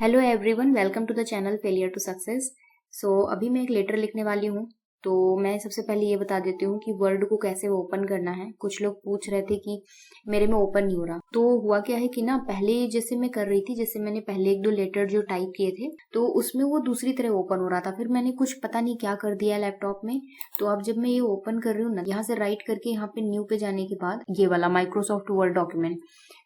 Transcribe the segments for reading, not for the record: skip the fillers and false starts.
Hello everyone, welcome to the channel failure to success. अभी मैं एक लेटर लिखने वाली हूँ। तो मैं सबसे पहले ये बता देती हूँ कि वर्ड को कैसे ओपन करना है। कुछ लोग पूछ रहे थे कि मेरे में ओपन नहीं हो रहा। तो हुआ क्या है कि ना, पहले जैसे मैं कर रही थी, जैसे मैंने पहले एक दो लेटर जो टाइप किए थे तो उसमें वो दूसरी तरह ओपन हो रहा था। फिर मैंने कुछ पता नहीं क्या कर दिया लैपटॉप में। तो अब जब मैं ये ओपन कर रही हूँ ना, यहाँ से राइट करके यहाँ पे न्यू पे जाने के बाद ये वाला माइक्रोसॉफ्ट वर्ड डॉक्यूमेंट,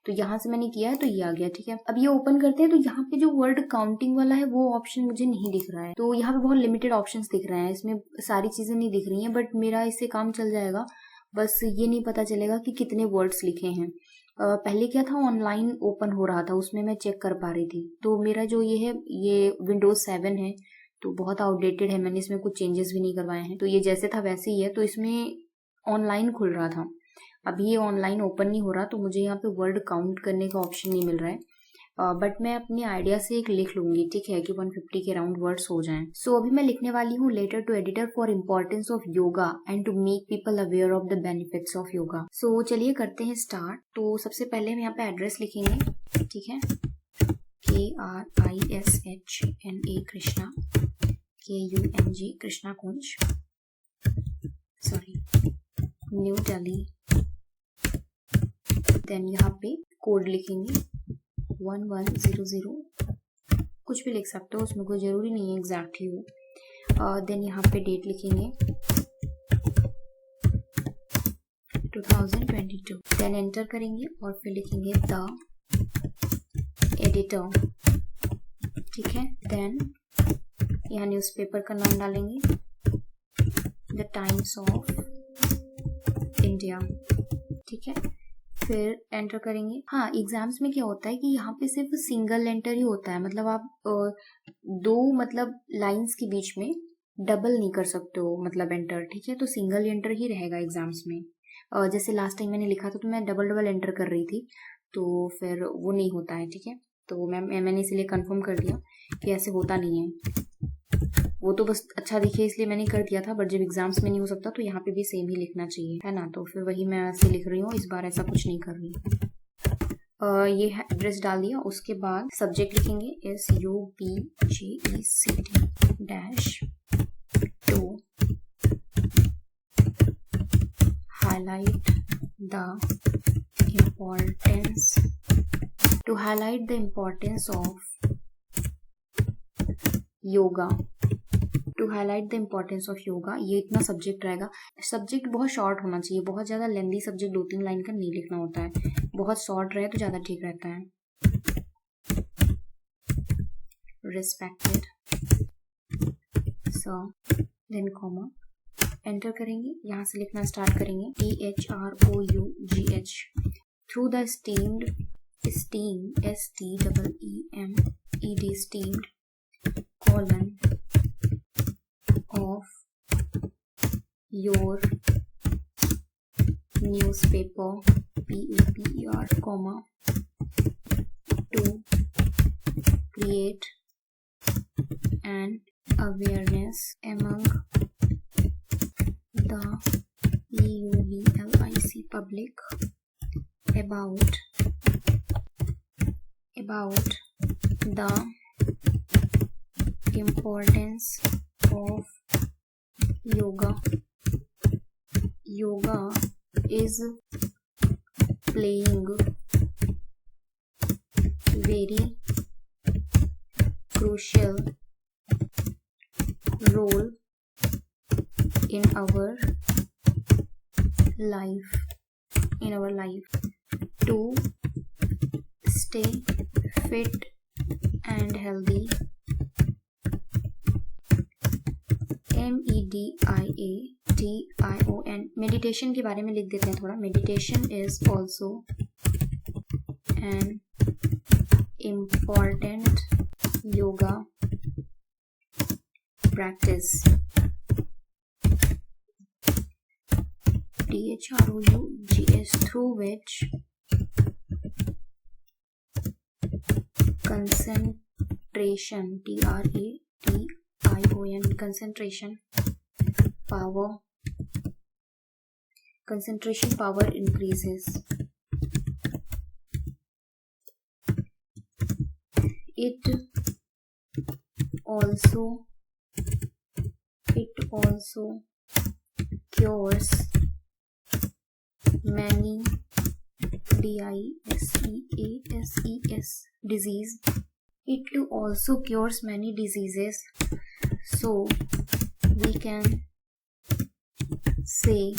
तो यहाँ से मैंने किया है तो ये आ गया। ठीक है, अब ये ओपन करते हैं तो यहाँ पे जो वर्ड काउंटिंग वाला है वो ऑप्शन मुझे नहीं दिख रहा है। तो यहाँ पे बहुत लिमिटेड ऑप्शंस दिख रहे हैं, इसमें सारी चीजें नहीं दिख रही हैं, बट मेरा इससे काम चल जाएगा। बस ये नहीं पता चलेगा कि कितने वर्ड्स लिखे हैं। पहले क्या था, ऑनलाइन ओपन हो रहा था, उसमें मैं चेक कर पा रही थी। तो मेरा जो ये है, ये विंडोज 7 है, तो बहुत आउटडेटेड है। मैंने इसमें कुछ चेंजेस भी नहीं करवाए हैं, तो ये जैसे था वैसे ही है। तो इसमें ऑनलाइन खुल रहा था, अभी ये ऑनलाइन ओपन नहीं हो रहा, तो मुझे यहाँ पे वर्ड काउंट करने का ऑप्शन नहीं मिल रहा है। बट मैं अपने आइडिया से एक लिख लूंगी, ठीक है, कि 150 के राउंड वर्ड्स हो जाएं। अभी मैं लिखने वाली हूँ letter to editor for importance of yoga and to make people aware of the benefits of yoga. चलिए करते हैं स्टार्ट। तो सबसे पहले हम यहाँ पे एड्रेस लिखेंगे, ठीक है, KRISHNA कृष्णा, KUNG कृष्णा कुंज, सॉरी, न्यू दिल्ली। देन यहाँ पे कोड लिखेंगे 1100, कुछ भी लिख सकते हो, उसमें कोई जरूरी नहीं है एग्जैक्टली हो। देन यहाँ पे डेट लिखेंगे 2022। देन एंटर करेंगे और फिर लिखेंगे द एडिटर, ठीक है। देन यहाँ न्यूज़पेपर का नाम डालेंगे, द टाइम्स ऑफ इंडिया, ठीक है। फिर एंटर करेंगे। हाँ, एग्जाम्स में क्या होता है कि यहाँ पे सिर्फ सिंगल एंटर ही होता है, मतलब आप दो लाइंस के बीच में डबल नहीं कर सकते हो, मतलब एंटर, ठीक है। तो सिंगल एंटर ही रहेगा एग्जाम्स में। जैसे लास्ट टाइम मैंने लिखा था तो मैं डबल एंटर कर रही थी, तो फिर वो नहीं होता है, ठीक है। तो मैंने इसलिए कंफर्म कर दिया कि ऐसे होता नहीं है। वो तो बस अच्छा दिखे इसलिए मैंने कर दिया था, बट जब एग्जाम्स में नहीं हो सकता तो यहाँ पे भी सेम ही लिखना चाहिए, है ना। तो फिर वही मैं ऐसे लिख रही हूँ, इस बार ऐसा कुछ नहीं कर रही। ये एड्रेस डाल दिया। उसके बाद सब्जेक्ट लिखेंगे SUBJECT-2 highlight the importance of yoga, to highlight the importance of yoga. ये इतना सब्जेक्ट रहेगा। सब्जेक्ट बहुत शॉर्ट होना चाहिए, बहुत ज्यादा लेंदी सब्जेक्ट 2-3 लाइन का नहीं लिखना होता है, बहुत शॉर्ट रहे तो ज्यादा ठीक रहता है। Respected sir, then comma, enter करेंगे। यहाँ से लिखना स्टार्ट करेंगे THROUGH through the esteemed STEEMED colon of your newspaper PEPER comma to create an awareness among the EUVLIC public about the importance of yoga. Yoga is playing very crucial role in our life to stay fit and healthy. MEDIATION meditation के बारे में लिख देते हैं थोड़ा। Meditation is also an important yoga practice. THROUGS through which concentration TRATION concentration power increases. It also cures many DISEASES disease. It also cures many diseases. So we can say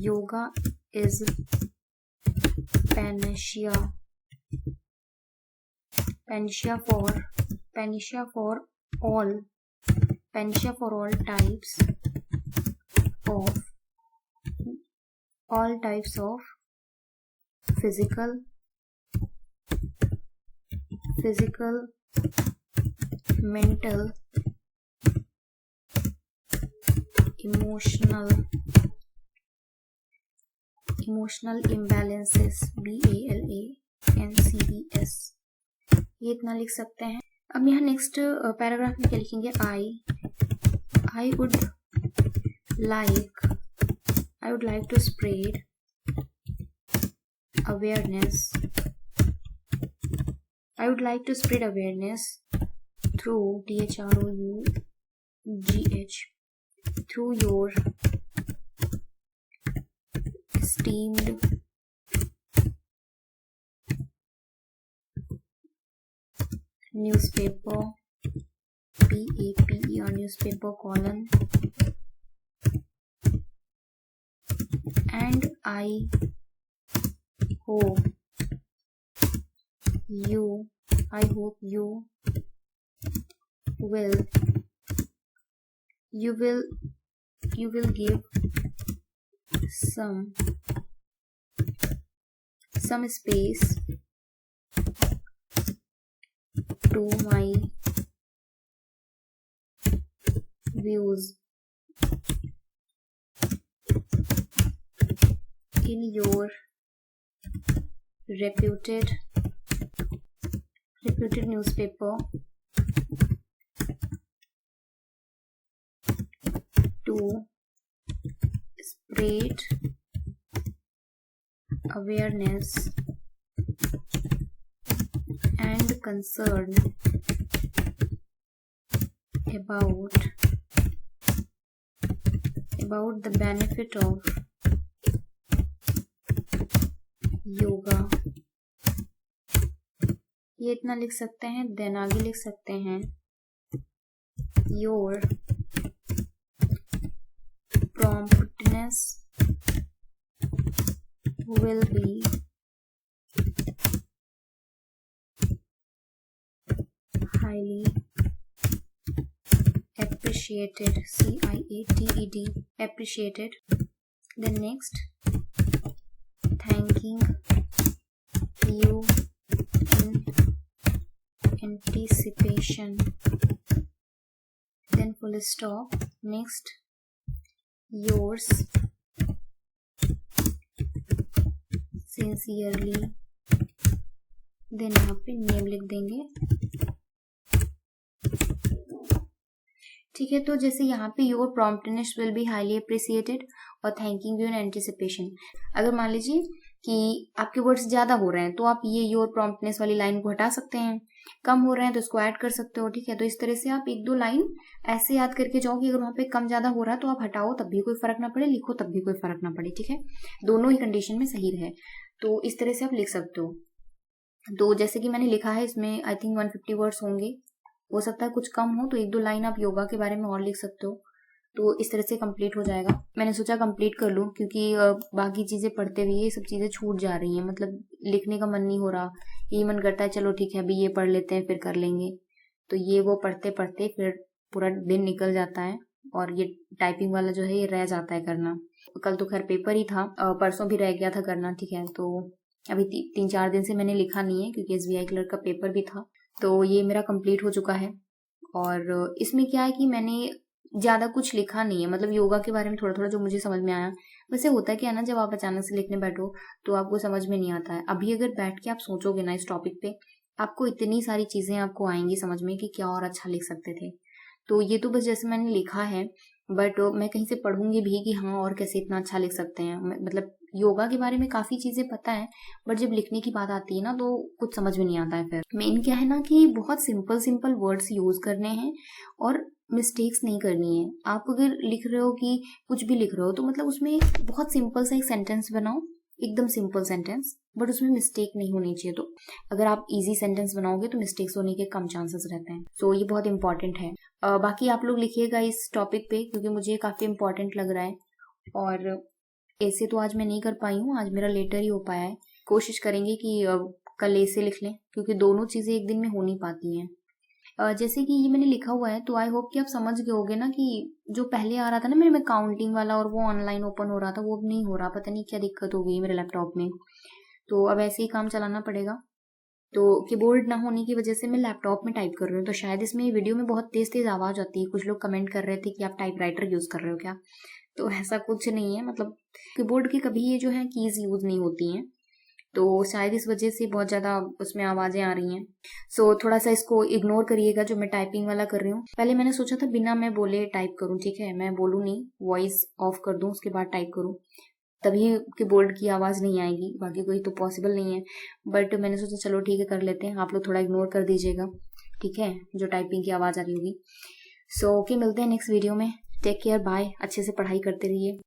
yoga is panacea for all types of physical, mental, emotional imbalances, BALANCES. ये इतना लिख सकते हैं। अब यहाँ next paragraph में क्या लिखेंगे? I would like to spread awareness. I would like to spread awareness through through your esteemed newspaper, PAPER, newspaper column, and I hope you will give some space to my views in your reputed newspaper to spread awareness and concern about the benefit of yoga. ये इतना लिख सकते हैं। Then आगे लिख सकते हैं your promptness will be highly appreciated, CIATED, appreciated. Then next, thanking you in anticipation, then full stop. Next, yours sincerely, then यहाँ पे नेम लिख देंगे। ठीक है, तो जैसे यहाँ पे your promptness will be highly appreciated और थैंकिंग यू इन एंटिसिपेशन। अगर मान लीजिए कि आपके वर्ड्स ज्यादा हो रहे हैं तो आप ये योर प्रॉम्प्टनेस वाली लाइन को हटा सकते हैं, कम हो रहे हैं तो इसको ऐड कर सकते हो। ठीक है, तो इस तरह से आप एक दो लाइन ऐसे याद करके जाओ कि अगर वहां पे कम ज्यादा हो रहा है तो आप हटाओ तब भी कोई फर्क ना पड़े, लिखो तब भी कोई फर्क ना पड़े। ठीक है, दोनों ही कंडीशन में सही रहे, तो इस तरह से आप लिख सकते हो। तो जैसे कि मैंने लिखा है इसमें आई थिंक 150 वर्ड्स होंगे, हो सकता है कुछ कम हो तो एक दो लाइन आप योगा के बारे में और लिख सकते हो। तो इस तरह से कंप्लीट हो जाएगा। मैंने सोचा कंप्लीट कर लूं क्योंकि बाकी चीजें पढ़ते हुए ये सब चीजें छूट जा रही हैं, मतलब लिखने का मन नहीं हो रहा, यही मन करता है चलो ठीक है अभी ये पढ़ लेते हैं फिर कर लेंगे। तो ये वो पढ़ते पढ़ते फिर पूरा दिन निकल जाता है और ये टाइपिंग वाला जो है ये रह जाता है करना। कल तो खैर पेपर ही था, परसों भी रह गया था करना। ठीक है, तो अभी 3-4 दिन से मैंने लिखा नहीं है क्योंकि SBI क्लर्क का पेपर भी था। तो ये मेरा कंप्लीट हो चुका है और इसमें क्या है कि मैंने ज्यादा कुछ लिखा नहीं है, मतलब योगा के बारे में थोड़ा थोड़ा जो मुझे समझ में आया। वैसे होता है क्या ना, जब आप अचानक से लिखने बैठो तो आपको समझ में नहीं आता है। अभी अगर बैठ के आप सोचोगे ना इस टॉपिक पे, आपको इतनी सारी चीजें आपको आएंगी समझ में कि क्या और अच्छा लिख सकते थे। तो ये तो बस जैसे मैंने लिखा है, बट मैं कहीं से पढ़ूंगी भी कि हाँ और कैसे इतना अच्छा लिख सकते हैं, मतलब योगा के बारे में काफ़ी चीज़ें पता है, बट जब लिखने की बात आती है ना तो कुछ समझ में नहीं आता है। फिर मेन क्या है ना कि बहुत सिंपल सिंपल वर्ड्स यूज़ करने हैं और मिस्टेक्स नहीं करनी है। आप अगर लिख रहे हो कि कुछ भी लिख रहे हो तो मतलब उसमें बहुत सिंपल सा एक सेंटेंस बनाओ, एकदम सिंपल सेंटेंस, बट उसमें मिस्टेक नहीं होनी चाहिए। तो अगर आप इजी सेंटेंस बनाओगे तो मिस्टेक्स होने के कम चांसेस रहते हैं। सो ये बहुत इंपॉर्टेंट है। बाकी आप लोग लिखिएगा इस टॉपिक पे, क्योंकि मुझे काफ़ी इंपॉर्टेंट लग रहा है। और ऐसे तो आज मैं नहीं कर पाई हूँ, आज मेरा लेटर ही हो पाया है। कोशिश करेंगे कि कल ऐसे लिख लें, क्योंकि दोनों चीज़ें एक दिन में हो नहीं पाती हैं। जैसे कि ये मैंने लिखा हुआ है तो आई होप कि आप समझ गए होगे ना कि जो पहले आ रहा था ना मेरे में काउंटिंग वाला और वो ऑनलाइन ओपन हो रहा था, वो अब नहीं हो रहा। पता नहीं क्या दिक्कत हो गई मेरे लैपटॉप में, तो अब ऐसे ही काम चलाना पड़ेगा। तो कीबोर्ड ना होने की वजह से मैं लैपटॉप में टाइप कर रही हूँ, तो शायद इसमें वीडियो में बहुत तेज तेज आवाज़ आती है। कुछ लोग कमेंट कर रहे थे कि आप टाइपराइटर यूज़ कर रहे हो क्या, तो ऐसा कुछ नहीं है। मतलब कीबोर्ड की कभी ये जो है कीज़ यूज़ नहीं होती हैं, तो शायद इस वजह से बहुत ज़्यादा उसमें आवाज़ें आ रही हैं। सो थोड़ा सा इसको इग्नोर करिएगा जो मैं टाइपिंग वाला कर रही हूँ। पहले मैंने सोचा था बिना मैं बोले टाइप करूँ, ठीक है, मैं बोलूँ नहीं, वॉइस ऑफ कर दूँ उसके बाद टाइप करूँ, तभी कीबोर्ड की आवाज़ नहीं आएगी, बाकी कोई तो पॉसिबल नहीं है। बट मैंने सोचा चलो ठीक है कर लेते हैं, आप लोग थोड़ा इग्नोर कर दीजिएगा, ठीक है, जो टाइपिंग की आवाज़ आ रही होगी। सो ओके, मिलते हैं नेक्स्ट वीडियो में। टेक केयर, बाय, अच्छे से पढ़ाई करते रहिए।